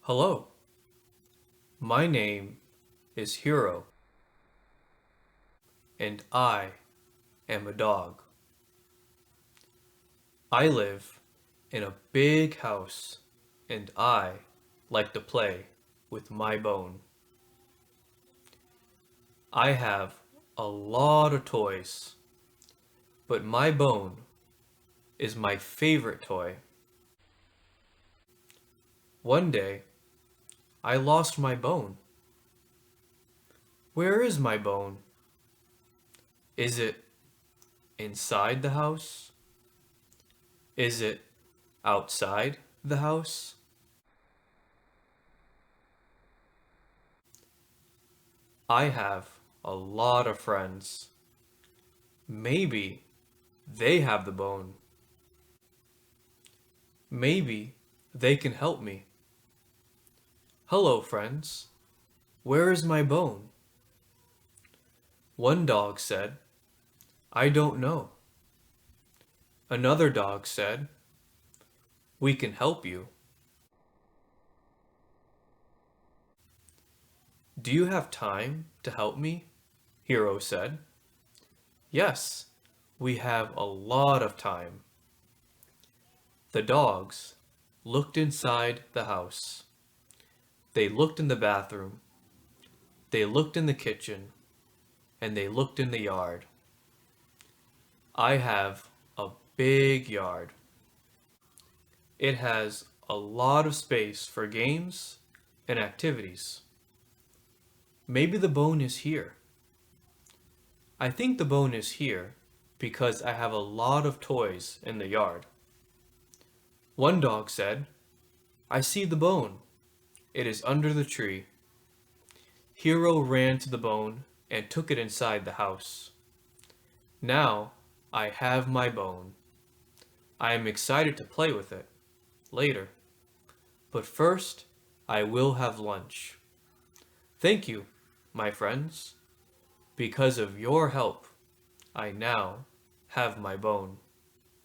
Hello, my name is Hiro, and I am a dog. I live in a big house, and I like to play with my bone. I have a lot of toys, but my bone is my favorite toy. One day, I lost my bone. Where is my bone? Is it inside the house? Is it outside the house? I have a lot of friends. Maybe they have the bone. Maybe they can help me. Hello, friends. Where is my bone? One dog said, I don't know. Another dog said, we can help you. Do you have time to help me? Hiro said. Yes, we have a lot of time. The dogs looked inside the house. They looked in the bathroom. They looked in the kitchen. And they looked in the yard. I have a big yard. It has a lot of space for games and activities. Maybe the bone is here. I think the bone is here because I have a lot of toys in the yard. One dog said, I see the bone. It is under the tree. Hiro ran to the bone and took it inside the house. Now I have my bone. I am excited to play with it later. But first, I will have lunch. Thank you, my friends. Because of your help, I now have my bone.